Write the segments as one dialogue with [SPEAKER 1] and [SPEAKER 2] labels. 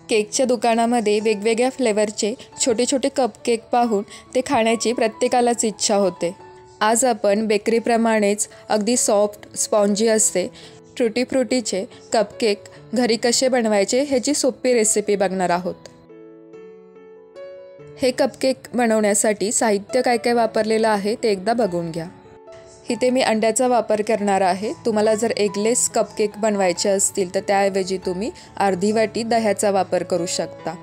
[SPEAKER 1] केकच्या दुकानामध्ये वेगवेगळ्या फ्लेवरचे छोटे छोटे कपकेक पाहून ते खाण्याची प्रत्येकालाच इच्छा होते। आज आपण बेकरीप्रमाणेच अगदी सॉफ्ट स्पॉन्जी असते ट्रुटी फ्रुटीचे कपकेक घरी कसे बनवायचे ह्याची सोपी रेसिपी बघणार आहोत। हे कपकेक बनवण्यासाठी साहित्य काय काय वापरलेलं आहे ते एकदा बघून घ्या। इथे मी अंड्याचा वापर करणार आहे। तुम्हाला जर एगलेस कपकेक बनवायचे असतील तर त्याऐवजी तुम्ही अर्धी वाटी दह्याचा वापर करू शकता।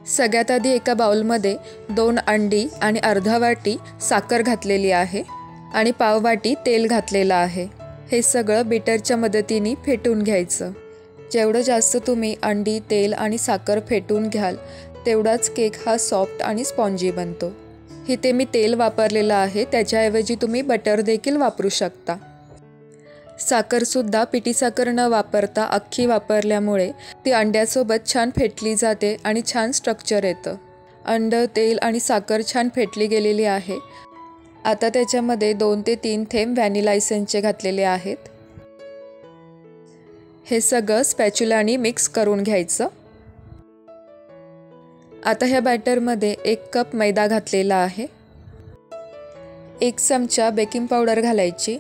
[SPEAKER 1] सगळ्यात आधी एका बाउलमध्ये 2 अंडी आणि अर्धा वाटी साखर घातलेली आहे आणि पाव वाटी तेल घातलेलं आहे। हे सगळं बीटरच्या मदतीने फेटून घ्यायचं। जेवढं जास्त तुम्ही अंडी, तेल आणि साखर फेटून घ्याल तेवढाच केक हा सॉफ्ट आणि स्पॉन्जी बनतो। इथे मी तेल वापरलेलं आहे, त्याच्याऐवजी तुम्ही बटर देखील वापरू शकता। साखरसुद्धा पिठी साखर न वापरता अख्खी वापरल्यामुळे ती अंड्यासोबत छान फेटली जाते आणि छान स्ट्रक्चर येतं। अंड, तेल आणि साखर छान फेटली गेलेली आहे। आता त्याच्यामध्ये 2 ते 3 थेंब व्हॅनिला एसेन्सचे घातलेले आहेत। हे सगळं स्पॅच्युलाने मिक्स करून घ्यायचं। आता ह्या बॅटरमध्ये 1 कप मैदा घातलेला आहे। 1 चमचा बेकिंग पावडर घालायची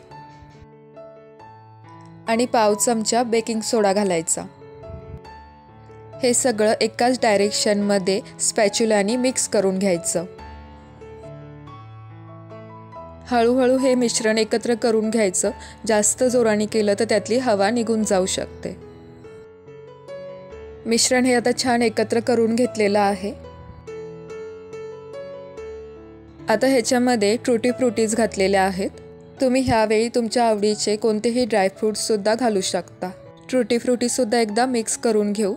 [SPEAKER 1] आणि पाव चमचा बेकिंग सोडा घालायचा। हे सगळं एकाच डायरेक्शनमध्ये स्पॅच्युलाने मिक्स करून घ्यायचं। हळूहळू हे मिश्रण एकत्र करून घ्यायचं। जास्त जोराने केलं तर त्यातली हवा निघून जाऊ शकते। मिश्रण हे आता छान एकत्र करून घेतलेलं आहे। आता ह्याच्यामध्ये ट्रुटी फ्रुटीज घातलेल्या आहेत। तुम्ही ह्यावेळी तुमच्या आवडीचे कोणतेही ड्रायफ्रूट्स सुद्धा घालू शकता। ट्रुटी फ्रुटी सुद्धा एकदा मिक्स करून घेऊ।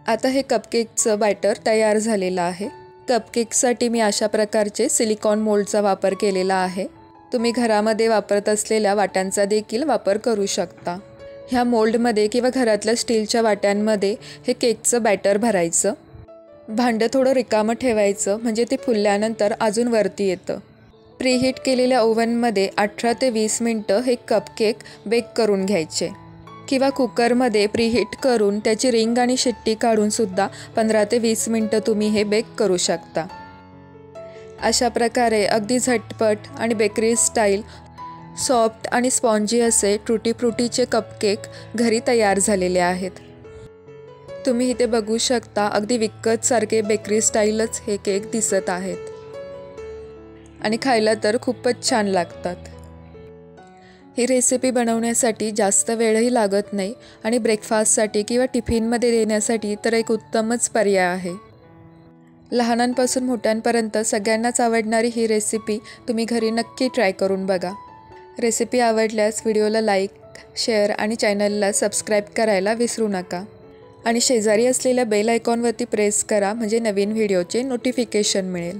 [SPEAKER 1] आता हे कपकेकचं बॅटर तयार झालेलं आहे। कपकेकसाठी मी अशा प्रकारचे सिलिकॉन मोल्डचा वापर केलेला आहे। तुम्ही घरामध्ये वापरत असलेल्या वाट्यांचा देखील वापर करू शकता। ह्या मोल्डमध्ये किंवा घरातल्या स्टीलच्या वाट्यांमध्ये हे केकचं बॅटर भरायचं। भांडं थोडं रिकामं ठेवायचं म्हणजे ते फुलल्यानंतर अजून वरती येतं। प्रीहीट केलेल्या ओव्हनमध्ये 18 ते 20 मिनटं हे कपकेक बेक करून घ्यायचे किंवा कुकरमध्ये प्रीहीट करून त्याची रिंग आणि शिट्टी काढून सुद्धा 15 ते 20 मिनटं तुम्ही हे बेक करू शकता। अशा प्रकारे अगदी झटपट आणि बेकरी स्टाईल सॉफ्ट आणि स्पॉन्जी असे ट्रुटी फ्रुटीचे कपकेक घरी तयार झालेले आहेत। तुम्ही इथे बघू शकता अगदी विकत सारखे बेकरी स्टाईलच हे केक दिसत आहेत आणि खायला तर खूपच छान लागतात। ही रेसिपी बनवण्यासाठी जास्त वेळही लागत नाही आणि ब्रेकफास्टसाठी किंवा टिफिनमध्ये देण्यासाठी तर एक उत्तमच पर्याय आहे। लहानांपासून मोठ्यांपर्यंत सगळ्यांनाच आवडणारी ही रेसिपी तुम्ही घरी नक्की ट्राय करून बघा। रेसिपी आवडल्यास व्हिडिओला लाईक, शेअर आणि चॅनलला सबस्क्राईब करायला विसरू नका आणि शेजारी असलेल्या बेल आयकॉनवरती प्रेस करा म्हणजे नवीन व्हिडिओचे नोटिफिकेशन मिळेल।